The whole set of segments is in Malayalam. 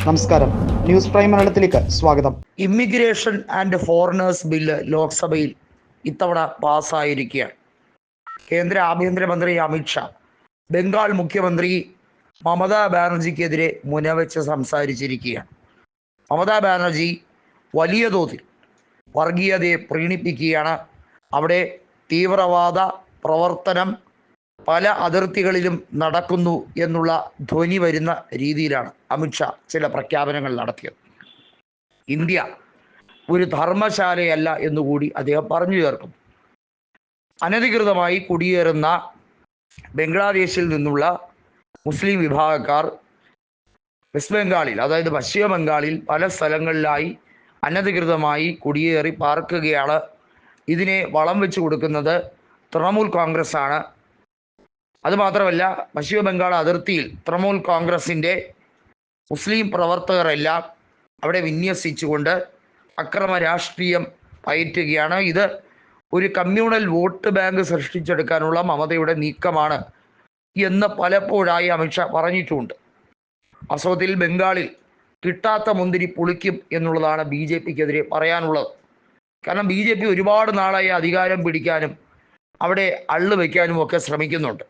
നമസ്കാരം, ന്യൂസ് പ്രൈം മലയാളത്തിലേക്ക് സ്വാഗതം. ഇമിഗ്രേഷൻ ആൻഡ് ഫോറിനേഴ്സ് ബില്ല് ലോക്സഭയിൽ ഇത്തവണ പാസ്സായിരിക്കുകയാണ്. കേന്ദ്ര ആഭ്യന്തരമന്ത്രി അമിത്ഷാ ബംഗാൾ മുഖ്യമന്ത്രി മമതാ ബാനർജിക്കെതിരെ മുനവെച്ച് സംസാരിച്ചിരിക്കുകയാണ്. മമതാ ബാനർജി വലിയ തോതിൽ വർഗീയതയെ പ്രീണിപ്പിക്കുകയാണ്. അവിടെ തീവ്രവാദ പ്രവർത്തനം പല അതിർത്തികളിലും നടക്കുന്നു എന്നുള്ള ധ്വനി വരുന്ന രീതിയിലാണ് അമിത്ഷാ ചില പ്രഖ്യാപനങ്ങൾ നടത്തിയത്. ഇന്ത്യ ഒരു ധർമ്മശാലയല്ല എന്നുകൂടി അദ്ദേഹം പറഞ്ഞു ചേർക്കുന്നു. അനധികൃതമായി കുടിയേറുന്ന ബംഗ്ലാദേശിൽ നിന്നുള്ള മുസ്ലിം വിഭാഗക്കാർ വെസ്റ്റ് ബംഗാളിൽ, അതായത് പശ്ചിമ ബംഗാളിൽ പല സ്ഥലങ്ങളിലായി അനധികൃതമായി കുടിയേറി പാർക്കുകയാണ്. ഇതിനെ വളം വെച്ച് കൊടുക്കുന്നത് തൃണമൂൽ കോൺഗ്രസ് ആണ്. അതുമാത്രമല്ല, പശ്ചിമ ബംഗാൾ അതിർത്തിയിൽ തൃണമൂൽ കോൺഗ്രസിൻ്റെ മുസ്ലിം പ്രവർത്തകരെല്ലാം അവിടെ വിന്യസിച്ചുകൊണ്ട് അക്രമ രാഷ്ട്രീയം പയറ്റുകയാണ്. ഇത് ഒരു കമ്മ്യൂണൽ വോട്ട് ബാങ്ക് സൃഷ്ടിച്ചെടുക്കാനുള്ള മമതയുടെ നീക്കമാണ് എന്ന് പലപ്പോഴായി അമിത്ഷാ പറഞ്ഞിട്ടുമുണ്ട്. വാസ്തവത്തിൽ ബംഗാളിൽ കിട്ടാത്ത മുന്തിരി പുളിക്കും എന്നുള്ളതാണ് BJPക്കെതിരെ പറയാനുള്ളത്. കാരണം BJP ഒരുപാട് നാളായി അധികാരം പിടിക്കാനും അവിടെ അള്ളു വയ്ക്കാനും ഒക്കെ ശ്രമിക്കുന്നുണ്ട്.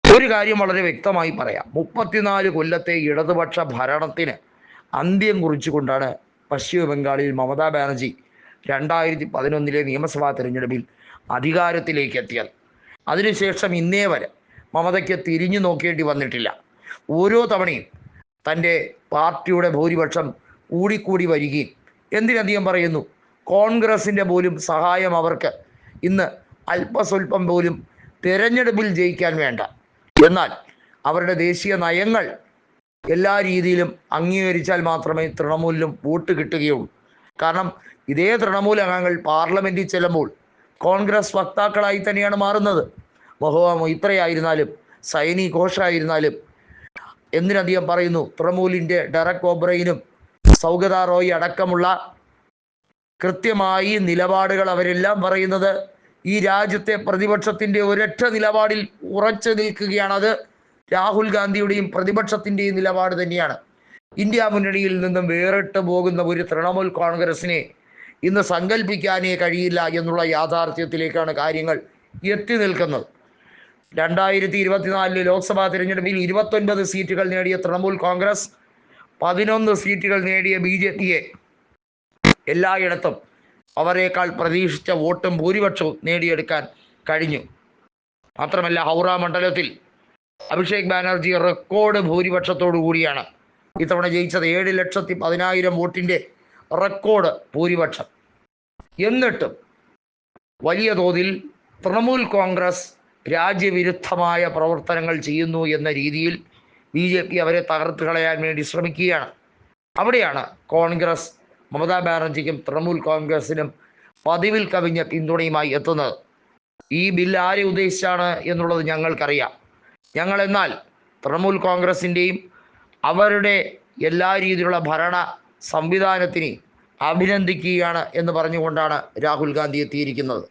ഒരു കാര്യം വളരെ വ്യക്തമായി പറയാം, 34 കൊല്ലത്തെ ഇടതുപക്ഷ ഭരണത്തിന് അന്ത്യം കുറിച്ചുകൊണ്ടാണ് പശ്ചിമ ബംഗാളിൽ മമതാ ബാനർജി 2011 നിയമസഭാ തിരഞ്ഞെടുപ്പിൽ അധികാരത്തിലേക്ക് എത്തിയത്. അതിനുശേഷം ഇന്നേ വരെ മമതയ്ക്ക് തിരിഞ്ഞു നോക്കേണ്ടി വന്നിട്ടില്ല. ഓരോ തവണയും തൻ്റെ പാർട്ടിയുടെ ഭൂരിപക്ഷം കൂടിക്കൂടി വരികയും, എന്തിനധികം പറയുന്നു, കോൺഗ്രസിൻ്റെ പോലും സഹായം അവർക്ക് ഇന്ന് അല്പസ്വല്പം പോലും തിരഞ്ഞെടുപ്പിൽ ജയിക്കാൻ വേണ്ട. എന്നാൽ അവരുടെ ദേശീയ നയങ്ങൾ എല്ലാ രീതിയിലും അംഗീകരിച്ചാൽ മാത്രമേ തൃണമൂലിനും വോട്ട് കിട്ടുകയുള്ളൂ. കാരണം ഇതേ തൃണമൂൽ അംഗങ്ങൾ പാർലമെൻറ്റിൽ ചെല്ലുമ്പോൾ കോൺഗ്രസ് വക്താക്കളായി തന്നെയാണ് മാറുന്നത്. മഹുവ മൊയ്ത്രയായിരുന്നാലും സൈനി ഘോഷായിരുന്നാലും, എന്തിനധികം പറയുന്നു, തൃണമൂലിൻ്റെ ഡെറക് ഒബ്രൈനും സൗഗത റോയ് അടക്കമുള്ള കൃത്യമായി നിലപാടുകൾ അവരെല്ലാം പറയുന്നത് ഈ രാജ്യത്തെ പ്രതിപക്ഷത്തിൻ്റെ ഒരൊറ്റ നിലപാടിൽ ഉറച്ചു നിൽക്കുകയാണ്. അത് രാഹുൽ ഗാന്ധിയുടെയും പ്രതിപക്ഷത്തിൻ്റെയും നിലപാട് തന്നെയാണ്. ഇന്ത്യ മുന്നണിയിൽ നിന്നും വേറിട്ട് പോകുന്ന ഒരു തൃണമൂൽ കോൺഗ്രസിനെ ഇന്ന് സങ്കല്പിക്കാനേ കഴിയില്ല എന്നുള്ള യാഥാർത്ഥ്യത്തിലേക്കാണ് കാര്യങ്ങൾ എത്തി നിൽക്കുന്നത്. 2024 ലോക്സഭാ തിരഞ്ഞെടുപ്പിൽ 29 സീറ്റുകൾ നേടിയ തൃണമൂൽ കോൺഗ്രസ് 11 സീറ്റുകൾ നേടിയ BJPയെ എല്ലായിടത്തും അവരേക്കാൾ പ്രതീക്ഷിച്ച വോട്ടും ഭൂരിപക്ഷവും നേടിയെടുക്കാൻ കഴിഞ്ഞു. മാത്രമല്ല, ഹൗറ മണ്ഡലത്തിൽ അഭിഷേക് ബാനർജി റെക്കോർഡ് ഭൂരിപക്ഷത്തോടു കൂടിയാണ് ഇത്തവണ ജയിച്ചത്. 7,10,000 വോട്ടിൻ്റെ റെക്കോർഡ് ഭൂരിപക്ഷം. എന്നിട്ടും വലിയ തോതിൽ തൃണമൂൽ കോൺഗ്രസ് രാജ്യവിരുദ്ധമായ പ്രവർത്തനങ്ങൾ ചെയ്യുന്നു എന്ന രീതിയിൽ BJP അവരെ തകർത്ത് കളയാൻ വേണ്ടി ശ്രമിക്കുകയാണ്. അവിടെയാണ് കോൺഗ്രസ് മമതാ ബാനർജിക്കും തൃണമൂൽ കോൺഗ്രസിനും പതിവിൽ കവിഞ്ഞ പിന്തുണയുമായി എത്തുന്നത്. ഈ ബില്ല് ആരെ ഉദ്ദേശിച്ചാണ് എന്നുള്ളത് ഞങ്ങൾക്കറിയാം. ഞങ്ങളെന്നാൽ തൃണമൂൽ കോൺഗ്രസിൻ്റെയും അവരുടെ എല്ലാ രീതിയിലുള്ള ഭരണ സംവിധാനത്തിനെ അഭിനന്ദിക്കുകയാണ് എന്ന് പറഞ്ഞുകൊണ്ടാണ് രാഹുൽ ഗാന്ധി എത്തിയിരിക്കുന്നത്.